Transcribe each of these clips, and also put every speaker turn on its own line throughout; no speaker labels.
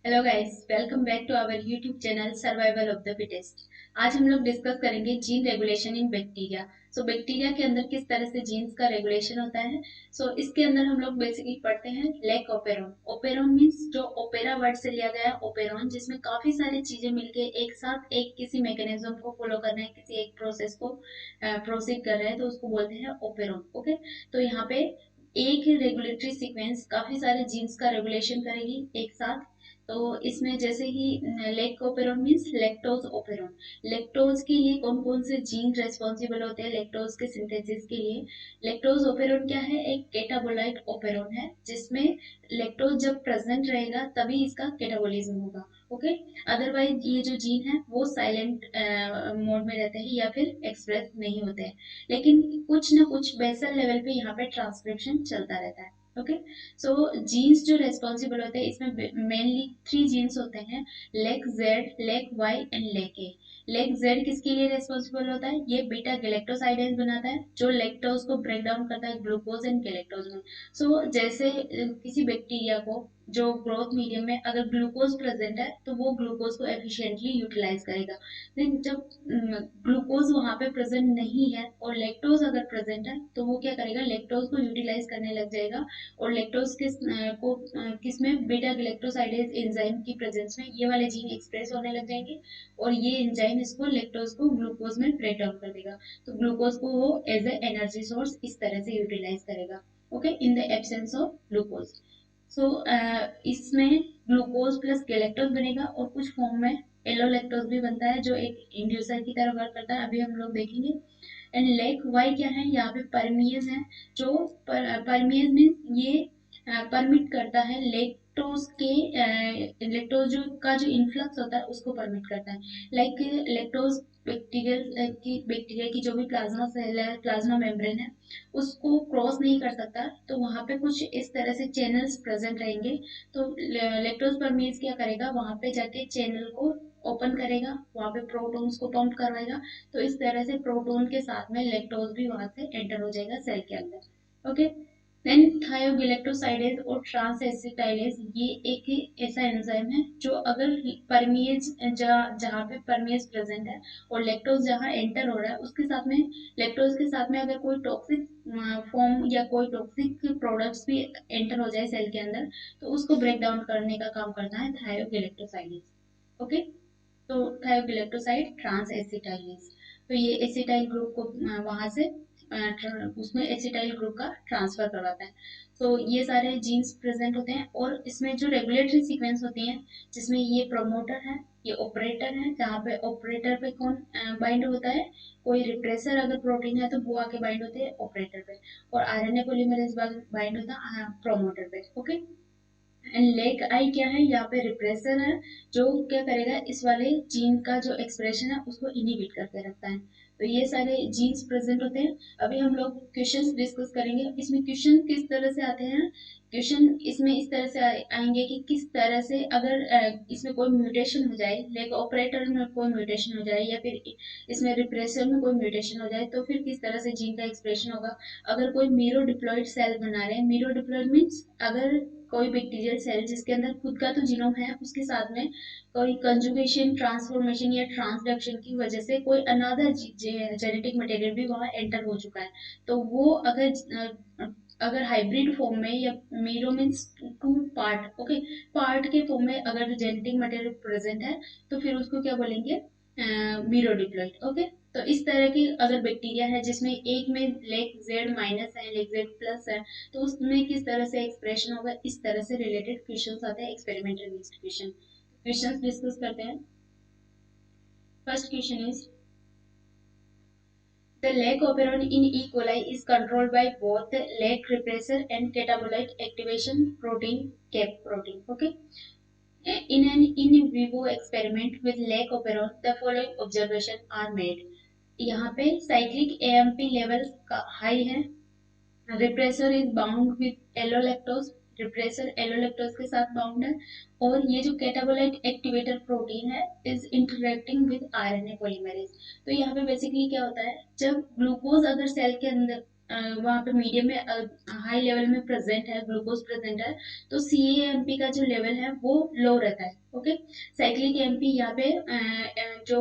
Hello guys, welcome back to our YouTube channel survival of the fittest. आज हम लोग discuss करेंगे gene regulation in bacteria. Bacteria के अंदर किस तरह से जीन्स का रेगुलेशन होता है। इसके अंदर हम लोग बेसिकली पढ़ते हैं लेक ओपेरॉन। ओपेरॉन मीन्स जो ओपेरा वर्ड से लिया गया है ओपेरॉन, जिसमें काफी सारी चीजें मिलके एक साथ एक किसी मैकेनिज्म को फॉलो कर रहे हैं, किसी एक प्रोसेस को प्रोसीड कर रहे हैं, तो उसको बोलते हैं ओपेरॉन। ओके, तो यहाँ पे एक रेगुलेटरी सीक्वेंस काफी सारे जीन्स का रेगुलेशन करेगी एक साथ। तो इसमें जैसे कि lake operon means lactose operon. Lactose के लिए कौन कौन से जीन रेस्पॉन्सिबल होते हैं लेक्टोज के सिंथेसिस के लिए। लेक्टोज ओपेरॉन क्या है, एक केटाबोलाइट ओपेरॉन है, जिसमें लेक्टोज जब प्रेजेंट रहेगा तभी इसका केटाबोलिज्म होगा। ओके, अदरवाइज ये जो जीन है वो साइलेंट मोड में रहते हैं या फिर एक्सप्रेस नहीं होते हैं, लेकिन कुछ ना कुछ बेसल लेवल पे यहाँ पे ट्रांसक्रिप्शन चलता रहता है। ओके, सो जीन्स जो रेस्पॉन्सिबल होते हैं इसमें मेनली थ्री जीन्स होते हैं, lac Z, lac Y and lac A. Lac Z किसके लिए रेस्पॉन्सिबल होता है, ये बीटा गैलेक्टोसाइडेज बनाता है जो लेक्टोज को ब्रेक डाउन करता है ग्लूकोज एंड गैलेक्टोज में। जैसे किसी बैक्टीरिया को जो ग्रोथ मीडियम में अगर ग्लूकोज प्रेजेंट है तो वो ग्लूकोज को एफिशिएंटली यूटिलाइज करेगा। देन जब ग्लूकोज वहां पे प्रेजेंट नहीं है और लेक्टोज अगर प्रेजेंट है तो वो क्या करेगा, लेक्टोज को यूटिलाइज करने लग जाएगा। और लेक्टोज किस में बीटा गैलेक्टोसाइडेज एंजाइम की प्रेजेंस में ये वाले जीन एक्सप्रेस होने लग जाएंगे, और ये एंजाइम इसको लेक्टोज को ग्लूकोज में ब्रेक डाउन कर देगा। तो ग्लूकोज को वो एज ए एनर्जी सोर्स इस तरह से यूटिलाइज करेगा। Okay, in the absence of glucose. इसमें ग्लूकोज प्लस गैलेक्टोज बनेगा और कुछ फॉर्म में एलोलेक्टोज भी बनता है जो एक इंड्यूसर की तरह वर्क करता है, अभी हम लोग देखेंगे। एंड लेक वाई क्या है, यहाँ पे परमियज है। जो परमियज मीन्स ये परमिट करता है लेक्टोज के लेक्टोज जो का जो इन्फ्लक्स होता है उसको परमिट करता है। लाइक लेक्टोज बैक्टीरिया की जो भी प्लाज्मा सेल है, प्लाज्मा मेम्ब्रेन है, उसको क्रॉस नहीं कर सकता, तो वहां पे कुछ इस तरह से चैनल्स प्रेजेंट रहेंगे। तो लेक्टोज परमीज क्या करेगा, वहां पे जाके चैनल को ओपन करेगा, वहां पे प्रोटॉन्स को पंप करवाएगा। तो इस तरह से प्रोटॉन के साथ में लेक्टोज भी वहां से एंटर हो जाएगा सेल के अंदर। ओके, देन थायोगेलेक्टोसाइडेज और ट्रांसएसिटाइलेज, ये एक ऐसा एंजाइम है जो अगर परमिएज जहाँ पे परमिएज प्रेजेंट है और लेक्टोज जहाँ एंटर हो रहा है उसके साथ में, लेक्टोज के साथ में अगर कोई टॉक्सिक फॉर्म या कोई टॉक्सिक प्रोडक्ट्स भी एंटर हो जाए सेल के अंदर, तो उसको ब्रेक डाउन करने का काम करता है थायोगेलेक्टोसाइडेज। ओके, तो थायोगेलेक्टोसाइड ट्रांस एसिटाइलेज, तो ये एसिटाइल ग्रुप को वहां से उसमें एसिटाइल ग्रुप का ट्रांसफर करवाता है। ये सारे जीन्स प्रेजेंट होते हैं और इसमें जो रेगुलेटरी सीक्वेंस होती है, जिसमें ये प्रोमोटर है, ये ऑपरेटर है, जहाँ पे ऑपरेटर पे कौन बाइंड होता है, कोई रिप्रेसर अगर प्रोटीन है तो वो आके बाइंड होते हैं ऑपरेटर पे, और आरएनए पॉलीमरेज बाइंड होता है प्रोमोटर पे। ओके, एंड लेग आई क्या है, यहाँ पे रिप्रेसर है जो क्या करेगा, इस वाले जीन का जो एक्सप्रेशन है उसको इनहिबिट करके रखता है। तो ये सारे जीन्स प्रेजेंट होते हैं। अभी हम लोग क्वेश्चंस डिस्कस करेंगे। इसमें क्वेश्चन किस तरह से आते हैं, क्वेश्चन इसमें इस तरह से आएंगे कि किस तरह से अगर इसमें कोई म्यूटेशन हो जाए, लेग ऑपरेटर में कोई म्यूटेशन हो जाए, या फिर इसमें रिप्रेसर में कोई म्यूटेशन हो जाए, तो फिर किस तरह से जीन का एक्सप्रेशन होगा। अगर कोई मीरो डिप्लॉइड सेल बना रहे हैं, मीरो डिप्लॉइड मीन्स अगर कोई बैक्टीरियल सेल जिसके अंदर खुद का तो जीनोम है, उसके साथ में कोई कंजुगेशन, ट्रांसफॉर्मेशन या ट्रांसडक्शन की वजह से कोई अनदर जेनेटिक मटेरियल भी वहां एंटर हो चुका है, तो वो अगर हाइब्रिड फॉर्म में या mero means two part, okay, part के फॉर्म में अगर जेनेटिक मटेरियल प्रेजेंट है तो फिर उसको क्या बोलेंगे, मीरो डिप्लॉइड। ओके, तो इस तरह की अगर बैक्टीरिया है जिसमें एक में लेग जेड माइनस है, लेग जेड प्लस है, तो उसमें किस तरह से एक्सप्रेशन होगा, इस तरह से रिलेटेड क्वेश्चंस आते हैं, एक्सपेरिमेंटल बेस्ड क्वेश्चंस डिस्कस करते हैं। First question is, the leg operon in E. coli is controlled by both the leg repressor and catabolite activation protein, CAP protein. Okay. In an in vivo experiment with leg operon, the following observation are made. यहाँ पे cyclic AMP level का high है, repressor is bound with allolactose, repressor allolactose के साथ bound है, और ये जो कैटाबोलाइट एक्टिवेटर प्रोटीन है is interacting with RNA polymerase. तो यहाँ पे बेसिकली क्या होता है, जब ग्लूकोज अगर सेल के अंदर वहाँ पे मीडियम में हाई लेवल में प्रेजेंट है, ग्लूकोज प्रेजेंट है, तो CAMP का जो लेवल है वो लो रहता है। ओके, साइक्लिक एमपी यहाँ पे जो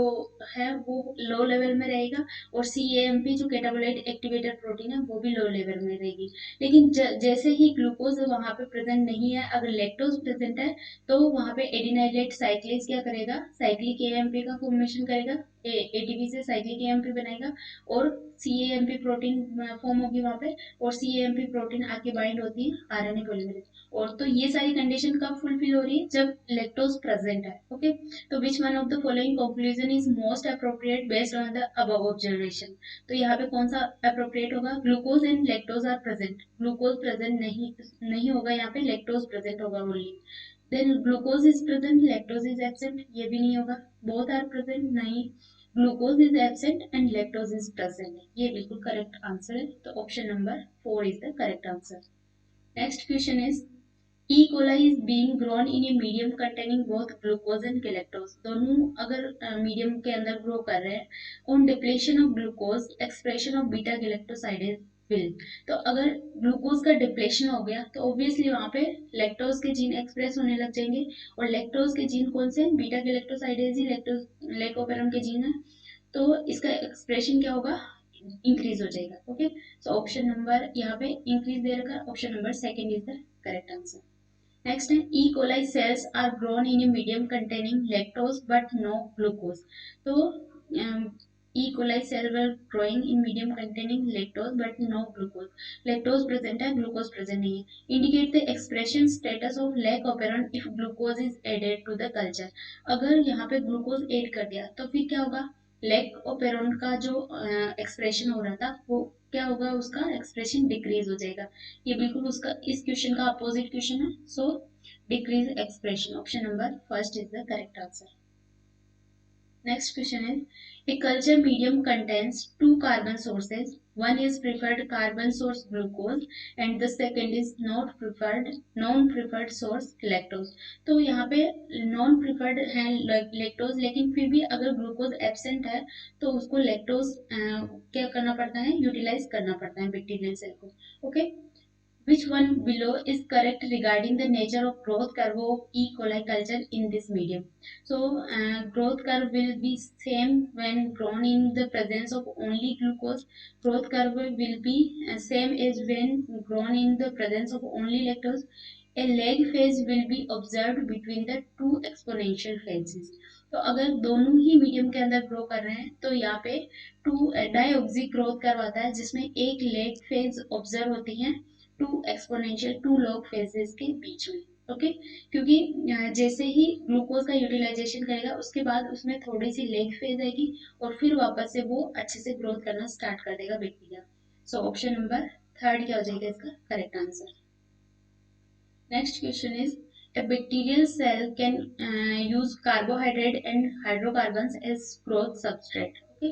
है वो लो लेवल में रहेगा, और CAMP जो कैटाबोलाइट एक्टिवेटर प्रोटीन है वो भी लो लेवल में रहेगी। लेकिन जैसे ही ग्लूकोज वहाँ पे प्रेजेंट नहीं है, अगर लैक्टोज प्रेजेंट है, तो वहाँ पे एडिनाइलेट साइक्लेज क्या करेगा, साइक्लिक AMP का फॉर्मेशन करेगा, ATP से साइक्लिक AMP बनाएगा, और CAMP प्रोटीन फॉर्म होगी वहाँ पे, और CAMP प्रोटीन आके बाइंड होती है RNA पॉलीमरेज। और तो ये सारी कंडीशन कब फुलफिल हो रही है, जब लैक्टोज प्रेजेंट है। ओके, तो which one of the following conclusion is most appropriate based on the above observation. तो यहाँ पे कौन सा अप्रोप्रिएट होगा, glucose and lactose are present, glucose present नहीं होगा यहाँ पे, लैक्टोज प्रेजेंट होगा only. Then glucose is present, lactose is absent, ये भी नहीं होगा। बोथ आर प्रेजेंट, नहीं, glucose is absent and lactose is present, ये बिल्कुल करेक्ट आंसर है। तो option number 4 is the correct answer. Next question is E. coli is being grown in a medium containing both glucose and galactose। दोनों अगर medium के अंदर grow कर रहे हैं, on depletion of glucose expression of beta galactosidase will. तो अगर glucose का डिप्लेशन हो गया तो ऑब्वियसली वहां पे लैक्टोज के जीन एक्सप्रेस होने लग जाएंगे, और लैक्टोज के जीन कौन से, बीटा गैलेक्टोसाइडेज ही लैक्टोज लैकोपेरम के जीन है, तो इसका एक्सप्रेशन क्या होगा, इंक्रीज हो जाएगा। ओके, सो ऑप्शन नंबर यहाँ पे इंक्रीज दे रखा है, option number second is the correct answer. Next, E. coli cells are grown in a medium containing lactose but no glucose। तो E. coli cell were growing in medium containing lactose but no glucose। lactose present है, glucose present नहीं है। Indicate the expression status of lac operon if glucose is added to the culture। अगर यहाँ पे glucose add कर दिया तो फिर क्या होगा, लैक ओपेरॉन का जो एक्सप्रेशन हो रहा था वो क्या होगा, उसका एक्सप्रेशन डिक्रीज हो जाएगा। ये बिल्कुल उसका इस क्वेश्चन का अपोजिट क्वेश्चन है, so decrease expression, option number first is the correct answer. Next question is, a culture medium contains two carbon sources. One is preferred carbon source glucose and the second is not preferred non-preferred source lactose। तो यहाँ पे non preferred है lactose, लेकिन फिर भी अगर glucose absent है तो उसको लैक्टोज क्या करना पड़ता है, यूटिलाइज करना पड़ता है बैक्टीरियल सेल को। Okay, which one below is correct regarding the nature of growth curve of E. coli culture in this medium? So, growth curve will be same when grown in the presence of only glucose. Growth curve will be same as when grown in the presence of only lactose. A lag phase will be observed between the two exponential phases। तो अगर दोनों ही medium के अंदर grow कर रहे हैं तो यहाँ पे टू डायऑक्सिक ग्रोथ कर्व आता है, जिसमें एक लेग फेज ऑब्जर्व होती है to exponential to log phases के बीच में। ओके, क्योंकि जैसे ही ग्लूकोज का यूटिलाइजेशन करेगा उसके बाद उसमें थोड़ी सी लेग फेज आएगी, और फिर वापस से वो अच्छे से ग्रोथ करना स्टार्ट कर देगा बैक्टीरिया। सो ऑप्शन नंबर थर्ड क्या हो जाएगा इसका correct answer. Next question is, a bacterial cell can use carbohydrate and hydrocarbons as growth substrate। Okay,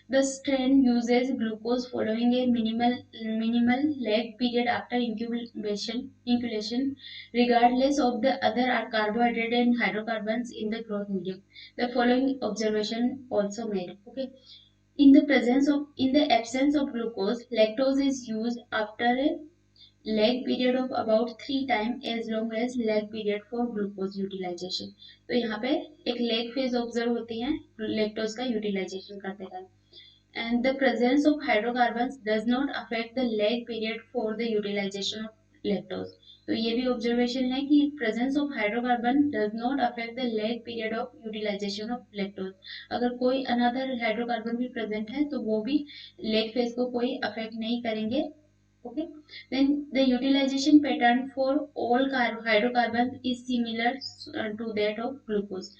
the strain uses glucose following a minimal lag period after inculation, regardless of the other are carbohydrate and hydrocarbons in the growth medium। The following observation also made। Okay, in the absence of glucose, lactose is used after a lag period of about 3 times as long as lag period for glucose utilization। तो यहाँ पे एक lag phase observe होती है lactose का utilisation करते time. And the presence of hydrocarbons does not affect the lag period for the utilization of lactose। तो ये भी ऑब्जर्वेशन है कि presence of hydrocarbon does not affect the lag period of utilization of lactose। अगर कोई another hydrocarbon भी present है तो वो भी lag phase को कोई अफेक्ट नहीं करेंगे। Okay, then the utilization pattern for all hydrocarbons is similar to that of glucose।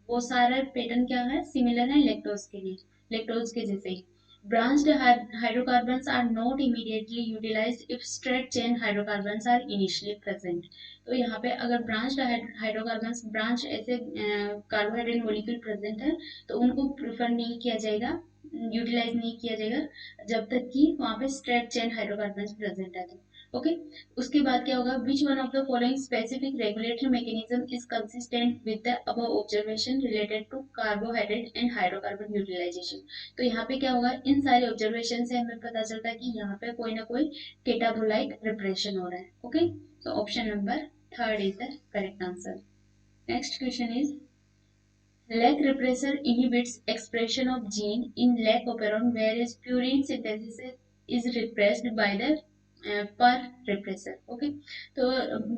वो सारा पैटर्न क्या है, सिमिलर है लैक्टोज के लिए, लैक्टोज के जैसे ही। branched hydrocarbons are not immediately utilized if straight chain hydrocarbons are initially present। तो यहाँ पे अगर branched hydrocarbons ब्रांच ऐसे कार्बोहाइड्रेट मॉलिक्यूल प्रेजेंट है तो उनको प्रिफर नहीं किया जाएगा, यूटिलाइज नहीं किया जाएगा जब तक कि वहाँ पे स्ट्रेट चेन हाइड्रोकार्बन प्रेजेंट है। तो ओके। उसके बाद क्या होगा, which one of the following specific regulatory mechanism is consistent with the above observation related to carbohydrate and hydrocarbon utilisation. तो यहाँ पे क्या होगा, इन सारे ऑब्जर्वेशन से हमें पता चलता है कि यहाँ पे कोई ना कोई केटाबोलाइट रिप्रेशन हो रहा है। ओके, तो option number third is the correct answer. Next question is lac repressor inhibits expression of gene in lac operon, whereas purine synthesis is repressed by the per repressor. Okay, तो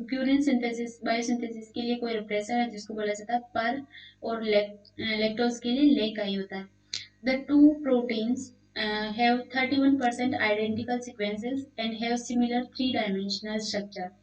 purine synthesis biosynthesis के लिए कोई repressor है जिसको बोला जाता है पर, और लैक्टोज के लिए लेक आई होता है। The two proteins have 31% identical sequences and have similar three-dimensional structure.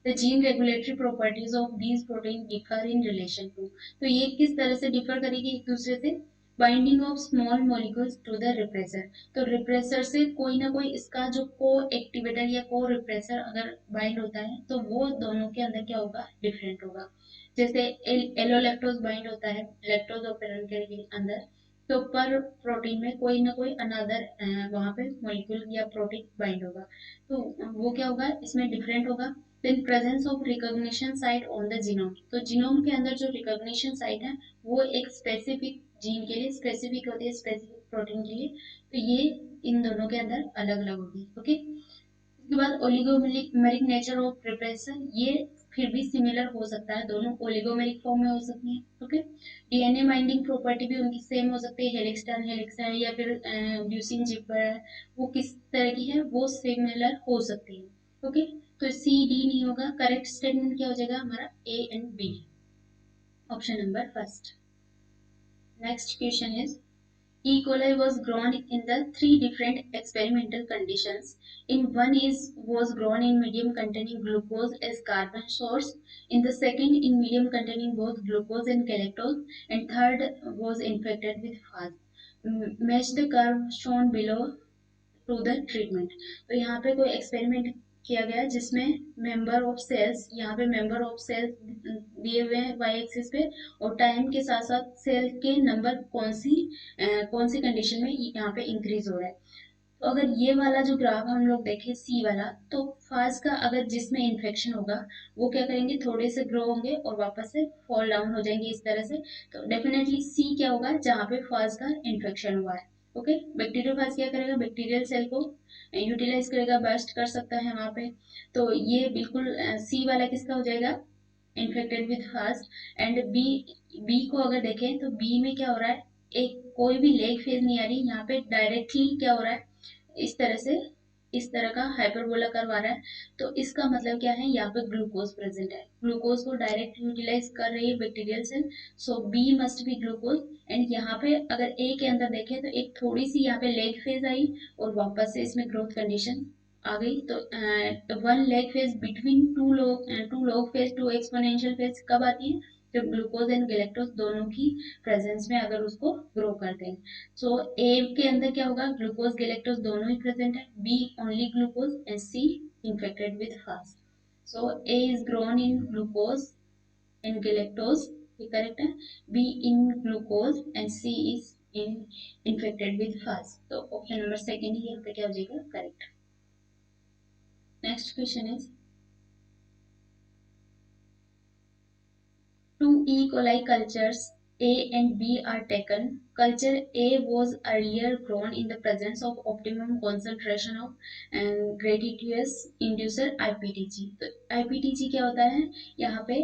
The gene regulatory properties of these protein differ in relation to। तो ये किस तरह से डिफर करेगी एक दूसरे से, binding of small molecules to the repressor. तो रिप्रेसर से कोई ना कोई इसका जो को एक्टिवेटर या को रिप्रेसर अगर बाइंड होता है तो वो दोनों के अंदर क्या होगा, डिफरेंट होगा। जैसे एलोलैक्टोज बाइंड होता है लैक्टोज ऑपेरन के अंदर, तो पर प्रोटीन में कोई ना कोई अनदर वहां पे मॉलिक्यूल या प्रोटीन बाइंड होगा, तो वो क्या होगा, इसमें डिफरेंट होगा। Then presence of recognition site on the genome. तो जीनोम के अंदर जो रिकॉग्निशन साइट है वो एक स्पेसिफिक जीन के लिए स्पेसिफिक होती है, स्पेसिफिक प्रोटीन के लिए, तो ये इन दोनों के अंदर अलग अलग होगी। ओके, उसके बाद ओलिगोमेरिक नेचर ऑफ रिप्रेसर, ये फिर भी सिमिलर हो सकता है, दोनों ओलिगोमेरिक फॉर्म में हो सकती है। ओके, डीएनए बाइंडिंग प्रॉपर्टी भी उनकी सेम हो सकती है, हेलिक्स टर्न हेलिक्स है या फिर ल्यूसीन जिपर है, वो किस तरह की है वो सिमिलर हो सकती है। ओके, तो सी डी नहीं होगा, करेक्ट स्टेटमेंट क्या हो जाएगा हमारा, A and B, option number first. Next question is E. coli was grown in the three different experimental conditions. In one is was grown in medium containing glucose as carbon source. In the second, in medium containing both glucose and galactose, and third was infected with FAS. Match the curve shown below to the treatment. तो यहाँ पे कोई experiment किया गया जिसमें member of sales, यहाँ पे member of sales दिए हुए हैं वाई एक्सिस पे, और टाइम के साथ साथ सेल के नंबर कौन सी कंडीशन में यहाँ पे इंक्रीज हो रहा है। तो अगर ये वाला जो ग्राफ हम लोग देखें सी वाला, तो फाज का अगर जिसमें इन्फेक्शन होगा वो क्या करेंगे, थोड़े से ग्रो होंगे और वापस से फॉल डाउन हो जाएंगे इस तरह से। तो डेफिनेटली सी क्या होगा, जहाँ पे फाज का इन्फेक्शन हुआ है। ओके, बैक्टीरियल फाज क्या करेगा, बैक्टीरियल सेल को यूटिलाइज करेगा, बर्स्ट कर सकता है वहां पे। तो ये बिल्कुल सी वाला किसका हो जाएगा, infected with fast. And B, B को अगर देखें तो बी में क्या हो रहा है, एक कोई भी लेग फेज नहीं आ रही, यहाँ पे डायरेक्टली क्या हो रहा है, इस तरह से इस तरह का हाइपरबोला करवा रहा है। तो इसका मतलब क्या है, यहाँ पे ग्लूकोज प्रेजेंट है, ग्लूकोज को डायरेक्ट यूटिलाइज कर रही है bacterial cell, so B must be glucose. And यहाँ पे अगर ए के अंदर देखें तो एक थोड़ी सी यहाँ पे लेग फेज आई और वापस से इसमें ग्रोथ कंडीशन आ गई। तो one lag phase between two log phase two exponential phase कब आती है, जब ग्लूकोज एंड गैलेक्टोज दोनों की प्रेजेंस में अगर उसको ग्रो करते हैं। सो ए के अंदर क्या होगा, ग्लूकोज गैलेक्टोज दोनों ही प्रेजेंट है, B only glucose and C infected with fast. So A is grown in glucose and galactose, ये करेक्ट है, B in glucose and C is in infected with fast. तो ऑप्शन नंबर सेकेंड ही यहाँ पे क्या हो जाएगा, correct. Next question is two E. coli cultures A and B are taken. Culture A was earlier grown in the presence of optimum concentration of gratuitous inducer IPTG। तो IPTG क्या होता है, यहाँ पे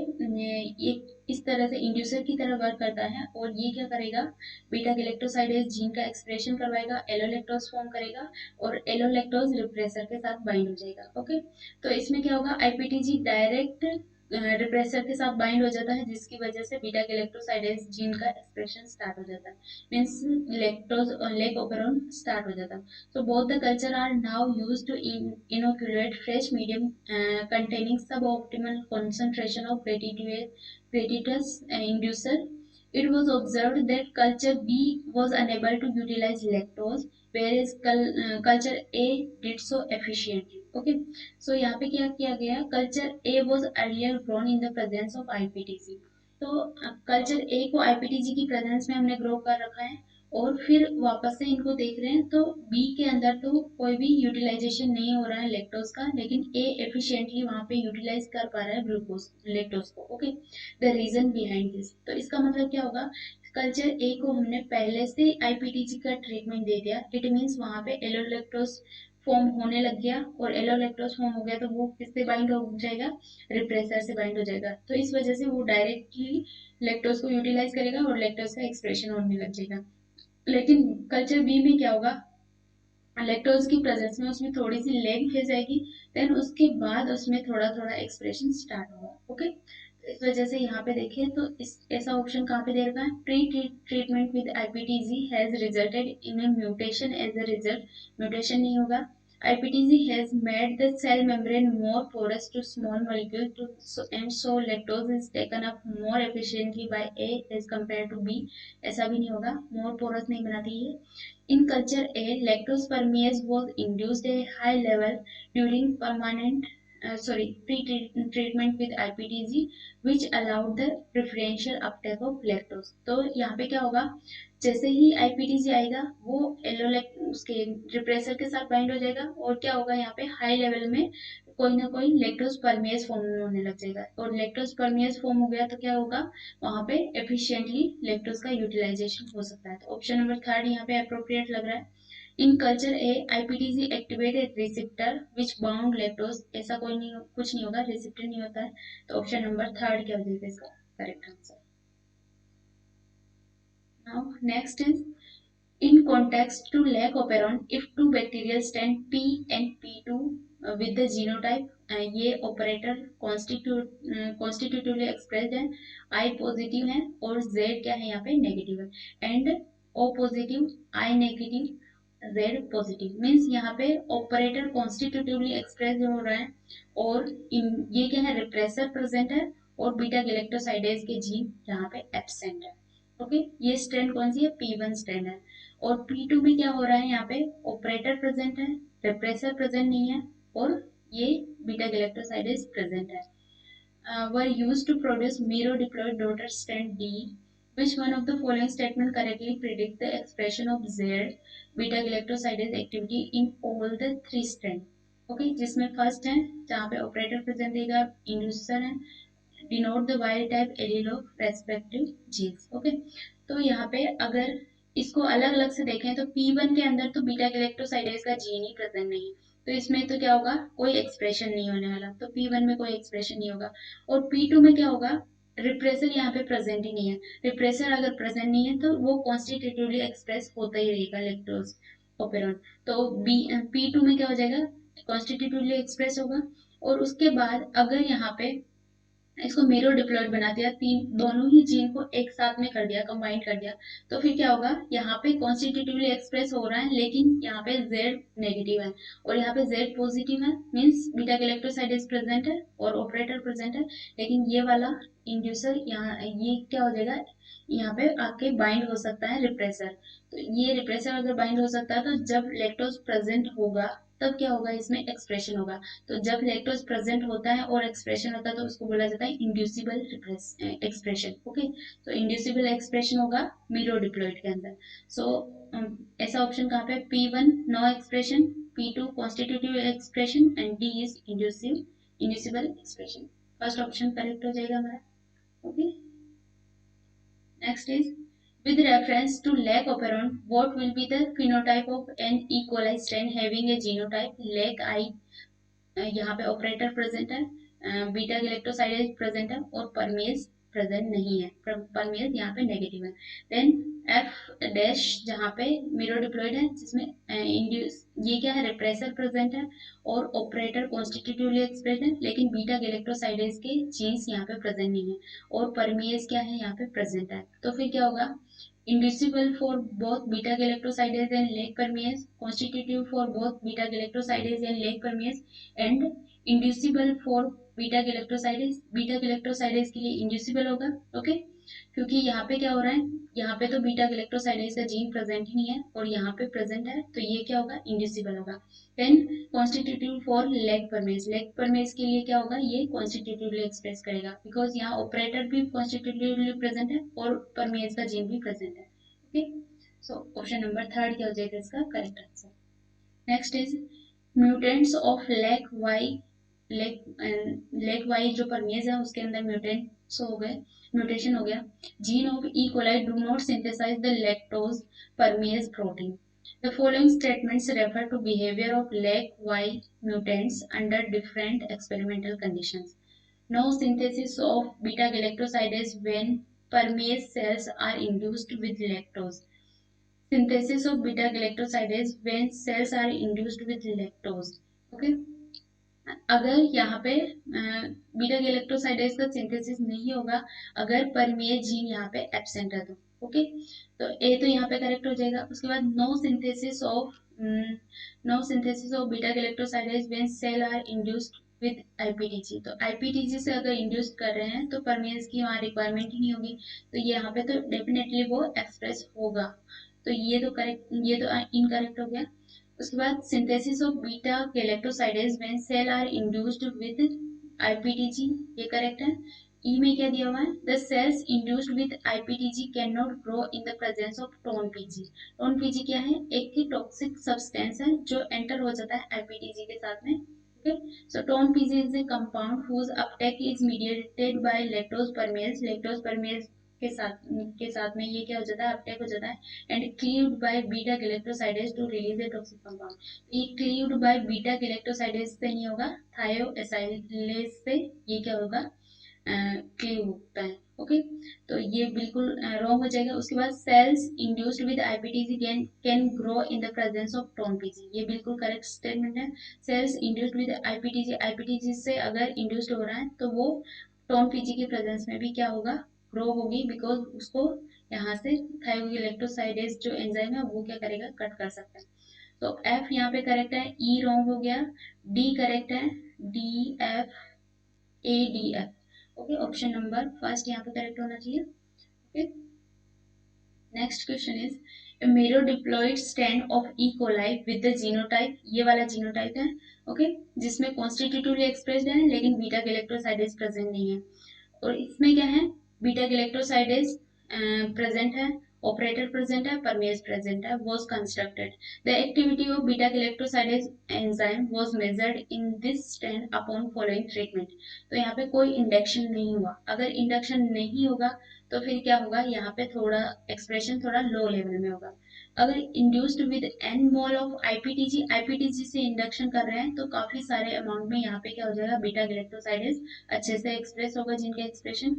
ये इस तरह से इंड्यूसर की तरह वर्क करता है, और ये क्या करेगा, बीटा गैलेक्टोसाइडेज जीन का एक्सप्रेशन करवाएगा, एलोलैक्टोज फॉर्म करेगा और एलोलैक्टोज रिप्रेसर के साथ बाइंड हो जाएगा। ओके, तो इसमें क्या होगा, आईपीटीजी डायरेक्ट रिप्रेसर के साथ बाइंड हो जाता है, जिसकी वजह से बीटा गैलेक्टोसाइडेज जीन का एक्सप्रेशन स्टार्ट हो जाता है, means lactose lac operon start हो जाता है। So both the culture are now used to inoculate fresh medium containing suboptimal concentration of gratuitous inducer. It was observed that culture B was unable to utilize lactose, whereas culture A did so efficiently. Okay, so यहाँ पे क्या किया गया, culture A was earlier grown in the presence of IPTC. तो culture ए को IPTG की presence में हमने ग्रो कर रखा है, और फिर वापस से इनको देख रहे हैं, तो बी के अंदर तो कोई भी यूटिलाइजेशन नहीं हो रहा है लेक्टोज का, लेकिन ए एफिशिएंटली वहां पे यूटिलाइज कर पा रहा है ग्लूकोज लेक्टोज को। Okay, the reason behind this, तो इसका मतलब क्या होगा, कल्चर ए को हमने पहले से आईपीटीजी का ट्रीटमेंट दे दिया, इट मीन्स वहां पे एलोलेक्टोज फॉर्म होने लग गया, और एलोलेक्टोज फॉर्म हो गया तो वो किससे बाइंड हो जाएगा, रिप्रेसर से बाइंड हो जाएगा, तो इस वजह से वो डायरेक्टली लेक्टोज को यूटिलाइज करेगा और लेक्टोज का एक्सप्रेशन होने लग जाएगा। लेकिन कल्चर बी में क्या होगा, लैक्टोज की प्रेजेंस में उसमें थोड़ी सी लेग फेज आएगी, देन उसके बाद उसमें थोड़ा थोड़ा एक्सप्रेशन स्टार्ट होगा। ओके, इस वजह से यहाँ पे देखिए तो इस ऐसा ऑप्शन कहाँ पे दे रखा है, pre treatment with IPTG has resulted in a mutation, as a result mutation नहीं होगा, IPTZ has made the cell membrane more porous to small molecule to, and so lactose is taken up more efficiently by A as compared to B, ऐसा भी नहीं होगा, more porous नहीं बनाती है। In culture A, lactose permease was induced at a high level during pre-treatment with IPTZ, which allowed the preferential uptake of lactose. तो यहाँ पे क्या होगा, जैसे ही IPTZ आएगा वो एलोलेक उसके रिप्रेसर के साथ बाइंड हो जाएगा, और क्या होगा यहाँ पे हाई लेवल में कोई ना कोई लेक्टोज परमेज फॉर्म होने लग जाएगा, और लेक्टोज परमेज फॉर्म हो गया तो क्या होगा, वहां पे एफिशिएंटली लेक्टोज का यूटिलाइजेशन हो सकता है। तो ऑप्शन नंबर थर्ड यहाँ पे अप्रोप्रिएट लग रहा है। In culture A IPTG activated receptor which bound lactose, ऐसा कोई नहीं, कुछ नहीं होगा, रिसेप्टर नहीं होता है, तो ऑप्शन नंबर थर्ड क्या हो जाएगा इसका correct answer. Now next is, in context to lac operon, if two bacterial stand P and P2 with the genotype, ये ऑपरेटर कॉन्स्टिट्यूटिवली एक्सप्रेस्ड है, I पॉजिटिव है और Z क्या है यहाँ पे नेगेटिव है, and O positive I negative Z positive, means यहाँ पे ऑपरेटर कॉन्स्टिट्यूटिवली एक्सप्रेस हो रहा है, और ये क्या है, रिप्रेसर प्रेजेंट है, और बीटा गैलेक्टोसाइडेज के जीन यहाँ पे एब्सेंट है। ओके, ये स्ट्रैंड कौन सी है, P1 स्ट्रैंड है, और P2 में क्या हो रहा है, यहाँ पे ऑपरेटर प्रेजेंट है, रिप्रेसर प्रेजेंट नहीं है, और ये बीटा गैलेक्टोसाइडेज प्रेजेंट है। Were used to produce miro-diploid daughter strand D. Which one of the following statement correctly predict the expression of Z beta galactosidase activity in all the three strand? Okay, जिसमें first है जहाँ पे operator present देगा, inducer है, denote the wild type allele of respective genes. Okay, तो यहाँ पे अगर इसको अलग अलग से देखें तो P1 के अंदर तो बीटा गैलेक्टोसाइडेज का जीन ही प्रेजेंट नहीं है, तो इसमें तो क्या होगा, कोई एक्सप्रेशन नहीं होने वाला, तो P1 में कोई एक्सप्रेशन नहीं होगा, और P2 में क्या होगा, रिप्रेसर यहाँ पे प्रेजेंट ही नहीं है, रिप्रेसर अगर प्रेजेंट नहीं है तो वो कॉन्स्टिट्यूटिवली एक्सप्रेस होता ही रहेगा लेक्टोज ओपेरॉन, तो P2 में क्या हो जाएगा, कॉन्स्टिट्यूटिवली एक्सप्रेस होगा, और उसके बाद अगर यहाँ पे इसको मीरो डिप्लॉयड बना दिया, तीन दोनों ही जीन को एक साथ में कर दिया, कंबाइन कर दिया, तो फिर क्या होगा, यहाँ पे कॉन्स्टिट्यूटिवली एक्सप्रेस हो रहा है, लेकिन यहाँ पे Z नेगेटिव है और यहाँ पे Z पॉजिटिव है, मींस बीटा गैलेक्टोसाइडेज प्रेजेंट है और ऑपरेटर प्रेजेंट है, लेकिन ये वाला इंड्यूसर यहाँ ये क्या हो जाएगा, यहाँ पे आके बाइंड हो सकता है रिप्रेसर, तो ये रिप्रेसर अगर बाइंड हो सकता है तो जब लैक्टोज प्रेजेंट होगा तब क्या होगा, इसमें एक्सप्रेशन होगा, तो जब लैक्टोज प्रेजेंट होता है और एक्सप्रेशन होता है तो उसको बोला जाता है इंड्यूसिबल एक्सप्रेशन। ओके, तो इंड्यूसिबल एक्सप्रेशन होगा मीरो डिप्लॉइड के अंदर। सो ऐसा ऑप्शन कहाँ पे, P1 no expression, P2 constitutive expression and D is inducible expression, first option correct हो जाएगा हमारा। Okay, next is, with reference to lac operon, what will be the phenotype of an E. coli strain having a genotype lac I, यहाँ पे operator present है, beta galactosidase present है और परमेज present नहीं है, परमेज यहाँ पे नेगेटिव है, देन एफ डैश जहाँ पे मीरो डिप्लॉयड है जिसमें इंड्यूस ये क्या है, रिप्रेसर प्रेजेंट है और ऑपरेटर कॉन्स्टिट्यूटिवली एक्सप्रेस है, लेकिन बीटा गैलेक्टोसाइडेज के जीन्स यहाँ पे प्रेजेंट नहीं है, और परमेज क्या है यहाँ पे प्रेजेंट है, तो फिर क्या होगा, inducible for both beta galactosidase and lake permease, constitutive for both beta galactosidase and lake permease, and inducible for beta galactosidase के लिए इंड्यूसिबल होगा। ओके, क्योंकि यहाँ पे क्या हो रहा है, यहाँ पे तो बीटा गैलेक्टोसाइडेज का जीन प्रेजेंट ही नहीं है और यहाँ पे प्रेजेंट है, तो ये क्या होगा, इंड्यूसिबल होगा। Then constitutive for lac permease के लिए क्या होगा, ये कॉन्स्टिट्यूटिवली एक्सप्रेस करेगा, बिकॉज यहाँ ऑपरेटर भी कॉन्स्टिट्यूटिवली प्रेजेंट है और परमेज का जीन भी प्रेजेंट है। Okay, so option number third क्या हो जाएगा इसका correct answer. Next is mutants of lac Y जो परमेज है उसके अंदर म्यूटेंट्स हो गए, म्यूटेशन हो गया। Gene of E coli do not synthesise the lactose permease protein. The following statements refer to behavior of LAC-Y mutants under different experimental conditions. No synthesis of beta-galactosidase when permease cells are induced with lactose. Synthesis of beta-galactosidase when cells are induced with lactose. Okay. अगर यहाँ पे beta galactosidase का synthesis नहीं होगा अगर परमेज gene यहाँ पे absent है तो ओके। तो ए तो यहाँ पे करेक्ट हो जाएगा। उसके बाद no synthesis of beta galactosidase when cell are induced with IPTG. तो आईपीटीजी से अगर इंड्यूस कर रहे हैं तो परमेज की वहाँ रिक्वायरमेंट ही नहीं होगी, तो यहाँ पे तो डेफिनेटली वो एक्सप्रेस होगा। तो ये तो करेक्ट, ये तो इनकरेक्ट हो गया। उसके बाद synthesis of beta galactosidase when cell are induced with IPTG, ये करेक्ट है। ई में क्या दिया हुआ है, the cells induced with IPTG can not grow in the presence of TONPG. TONPG क्या है, एक टॉक्सिक सब्सटेंस है जो एंटर हो जाता है आईपीटीजी के साथ में। Okay, so tone PG is a compound whose uptake is mediated by lactose permease। lactose permease के साथ में ये क्या हो जाता है, अपटेक हो जाता है and cleaved by beta galactosidase to release a toxic compound. ये क्लीव्ड बाय बीटा गैलेक्टोसाइडेज से नहीं होगा, थायोएसाइलेज से ये क्या होगा, क्लीव होता है। ओके, तो ये बिल्कुल रॉन्ग हो जाएगा। उसके बाद cells induced with IPTG can grow in the presence of TONPG, ये बिल्कुल करेक्ट स्टेटमेंट है। Cells induced with IPTG, IPTG से अगर इंड्यूस्ड हो रहा है तो वो टोन पीजी के प्रेजेंस में भी क्या होगा, ग्रो होगी, बिकॉज उसको यहाँ से थायोइलेक्ट्रोसाइडेज जो एंजाइम है वो क्या करेगा, कट कर सकता है। तो एफ यहाँ पे करेक्ट है, ई रॉन्ग हो गया, डी करेक्ट है, D F A D F. Okay, option number first यहाँ पे करेक्ट होना चाहिए। Okay, next question is a merodiploid stand of E. coli with the genotype, ये वाला जीनोटाइप है। ओके, जिसमें कॉन्स्टिट्यूटिवली एक्सप्रेस्ड है लेकिन बीटा गैलेक्टोसाइडेज प्रेजेंट नहीं है। और इसमें क्या है, बीटा गैलेक्टोसाइडेज प्रेजेंट है, ऑपरेटर प्रेजेंट है, परमेज प्रेजेंट है, was constructed. The activity of beta galactosidase enzyme was measured in this stand upon following treatment. तो यहाँ पे कोई इंडक्शन नहीं हुआ, अगर इंडक्शन नहीं होगा तो फिर क्या होगा, यहाँ पे थोड़ा एक्सप्रेशन थोड़ा लो लेवल में होगा। अगर induced with an mole of IPTG, IPTG से इंडक्शन कर रहे हैं तो काफी सारे अमाउंट में यहाँ पे क्या हो जाएगा, बीटा गैलेक्टोसाइडेज अच्छे से एक्सप्रेस होगा जिनका expression.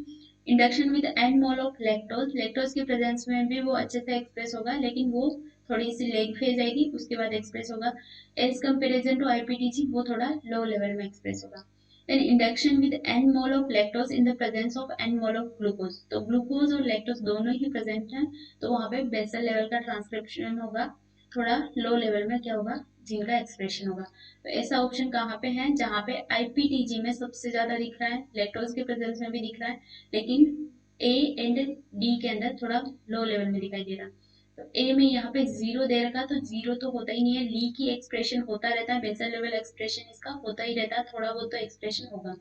Induction with an mole of lactose, lactose के प्रेजेंस में भी वो अच्छे से एक्सप्रेस होगा लेकिन वो थोड़ी सी लेग फेज आएगी उसके बाद एक्सप्रेस होगा। एज कंपेरिजन टू आईपीटीजी वो थोड़ा लो लेवल में एक्सप्रेस होगा। Then induction with n mole of lactose in the presence of n mole of glucose, तो ग्लूकोज और लैक्टोज दोनों ही प्रेजेंट हैं तो वहां पे बेसल लेवल का ट्रांसक्रिप्शन होगा, थोड़ा लो लेवल में क्या होगा, जीन का एक्सप्रेशन होगा। तो ऐसा ऑप्शन कहाँ पे है, जहाँ पे आईपीटीजी में सबसे ज्यादा दिख रहा है, लैक्टोज के प्रेजेंस में भी दिख रहा है, लेकिन ए एंड डी के अंदर थोड़ा लो लेवल में दिखाई दे रहा है। तो ए में यहाँ पे जीरो दे रखा, तो जीरो तो होता ही नहीं है, ली की एक्सप्रेशन होता रहता है, बेसल लेवल एक्सप्रेशन इसका होता ही रहता है, थोड़ा बहुत तो एक्सप्रेशन होगा।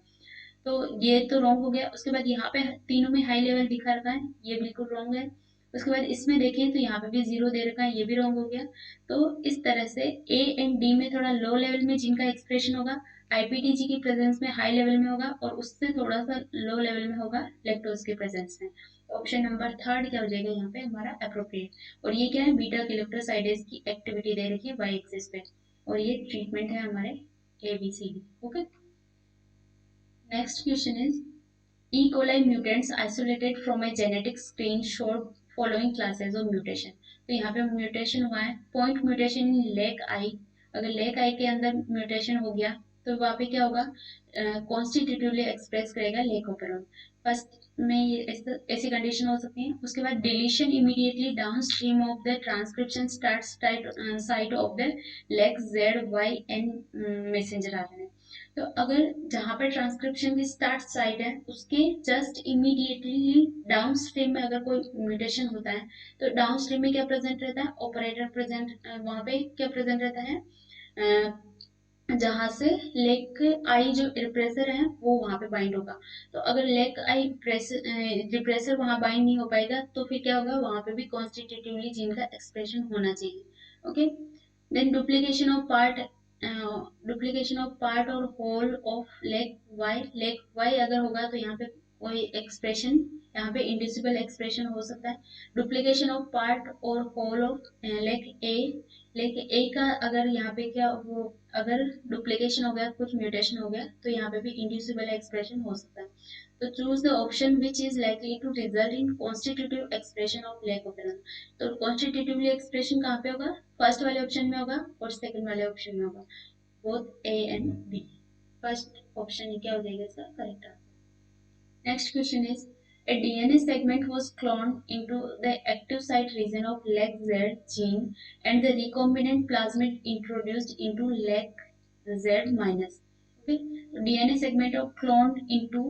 तो ये तो रॉन्ग हो गया। उसके बाद यहाँ पे तीनों में हाई लेवल दिखा रखा है, ये बिल्कुल रॉन्ग है। उसके बाद इसमें देखें तो यहाँ पे भी जीरो दे रखा है, ये भी रॉन्ग हो गया। तो इस तरह से ए एंड डी में थोड़ा लो लेवल में जिनका एक्सप्रेशन होगा, आईपीटीजी की प्रेजेंस में हाई लेवल में होगा और उससे थोड़ा सा लो लेवल में होगा लैक्टोज के प्रेजेंस में। ऑप्शन नंबर थर्ड क्या हो जाएगा यहाँ पे हमारा अप्रोप्रिएट। और ये क्या है, बीटा गैलेक्टोसाइडेज की एक्टिविटी दे रखी है वाई एक्सिस पे और ये ट्रीटमेंट है हमारे ABCD। Okay, next question is E. coli mutants isolated from a genetic screen showed following classes of mutation। तो यहाँ पे म्यूटेशन हुआ है, पॉइंट म्यूटेशन इन लेक आई। अगर लेक आई के अंदर म्यूटेशन हो गया तो वहाँ पे क्या होगा, कॉन्स्टिट्यूटिवली एक्सप्रेस करेगा लेक ओपेरॉन। फर्स्ट में ये ऐसी कंडीशन हो सकती है। उसके बाद deletion immediately down stream of the transcription start site of the lake ZYN messenger RNA. तो अगर जहाँ पर ट्रांसक्रिप्शन की स्टार्ट साइट है उसके जस्ट इमीडिएटली डाउन स्ट्रीम में अगर कोई म्यूटेशन होता है तो डाउन स्ट्रीम में क्या प्रेजेंट रहता है, ऑपरेटर प्रेजेंट, वहाँ पे क्या प्रेजेंट रहता है, जहां से लेक आई जो रिप्रेसर है वो वहां पे बाइंड होगा। तो अगर लेक आई रिप्रेसर वहां बाइंड नहीं हो पाएगा तो फिर क्या होगा, वहां पे भी कॉन्स्टिट्यूटिवली जीन का एक्सप्रेशन होना चाहिए। Okay, then duplication of part और होल ऑफ लेक वाई अगर होगा तो यहाँ पे कोई एक्सप्रेशन, यहाँ पे इंडिसिबल एक्सप्रेशन हो सकता है। डुप्लीकेशन ऑफ पार्ट और होल ऑफ लेक ए का अगर यहाँ पे क्या वो, अगर डुप्लीकेशन हो गया, कुछ म्यूटेशन हो गया, तो यहाँ पे भी इंड्यूसिबल एक्सप्रेशन हो सकता है। तो choose the option which is likely to result in constitutive expression of lac operon. तो कॉन्स्टिट्यूटिवली एक्सप्रेशन कहाँ पे होगा, फर्स्ट वाले ऑप्शन में होगा और सेकंड वाले ऑप्शन में होगा, both A and B. First option क्या हो जाएगा इसका correct answer. Next question is, a DNA segment was cloned into the active site region of LEC-Z gene and the recombinant plasmid introduced into LEC-Z minus. Okay, DNA segment of cloned into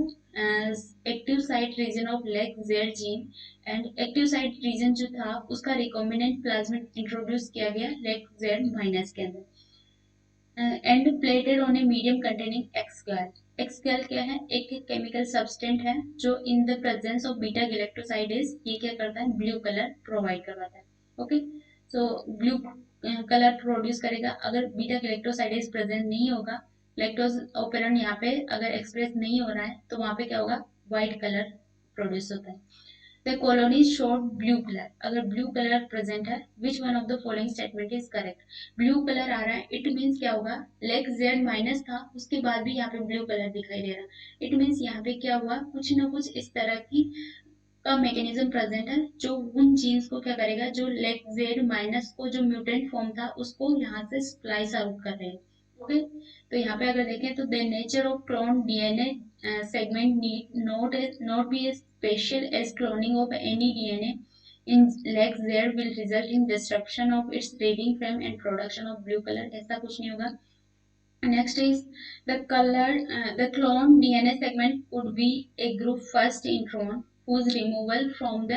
active site region of LEC-Z gene and active site region जो था उसका recombinant plasmid introduce किया गया LEC-Z minus के अंदर and plated on a medium containing X gal. X gal क्या है, एक केमिकल सब्सटेंट है जो in the presence of beta galactosidase ये क्या करता है, ब्लू कलर प्रोवाइड करवाता है। Okay, so blue colour produce करेगा। अगर बीटा गैलेक्टोसाइडेज प्रेजेंट नहीं होगा, लैक्टोज ऑपेरन यहाँ पे अगर एक्सप्रेस नहीं हो रहा है, तो वहां पे क्या होगा, व्हाइट कलर प्रोड्यूस होता है। The colony showed blue color. अगर blue color present है, which one of the following statement is correct? Blue color आ रहा है, it means क्या होगा, लेग Z माइनस था, उसके बाद भी यहाँ पे blue color दिखाई दे रहा है। It means यहाँ पे क्या हुआ, कुछ ना कुछ इस तरह की का मैकेनिज्म प्रेजेंट है जो उन जीन्स को क्या करेगा, जो लेग Z माइनस को जो म्यूटेंट फॉर्म था उसको यहाँ से स्प्लाइस आउट कर रहे हैं। ओके, तो यहाँ पे अगर देखें तो the nature of clone DNA segment need not be as special as cloning of any DNA in leg Z will result in disruption of its reading frame and production of blue color, ऐसा कुछ नहीं होगा। Next is the clone DNA segment would be a group first intron whose removal from the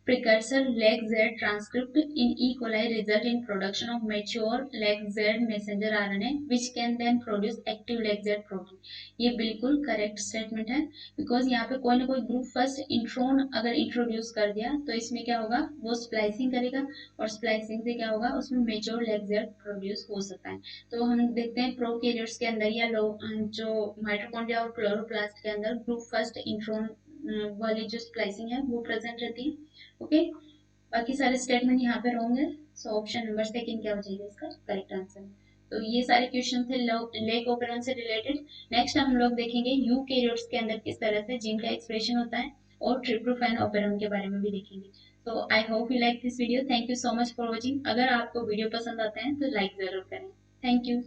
precursor leg Z transcript in E. coli result in production of mature leg Z messenger RNA which can then produce active leg Z protein। ये बिल्कुल correct statement है, because यहाँ पे कोई ना कोई group first intron अगर introduce कर दिया तो इसमें क्या होगा, वो स्प्लाइसिंग करेगा और स्प्लाइसिंग से क्या होगा, उसमें मेच्योर leg Z प्रोड्यूस हो सकता है। तो हम देखते हैं प्रोकैरियोट्स के अंदर या जो माइटोकॉन्ड्रिया और क्लोरोप्लास्ट के अंदर ग्रुप फर्स्ट इंट्रोन वाली जो स्प्लाइसिंग है वो प्रेजेंट रहती है। ओके, बाकी सारे स्टेटमेंट यहाँ पे रॉन्ग है, सो ऑप्शन नंबर सेकंड क्या हो जाएगा इसका करेक्ट आंसर। तो ये सारे क्वेश्चन थे लेक ओपेरन से रिलेटेड। नेक्स्ट हम लोग देखेंगे यूकैरियोट्स के अंदर किस तरह से जीन का एक्सप्रेशन होता है और ट्रिप्टोफैन ओपेरन के बारे में भी देखेंगे। तो I hope you like this video, thank you so much for watching. अगर आपको वीडियो पसंद आते हैं तो लाइक जरूर करें। Thank you.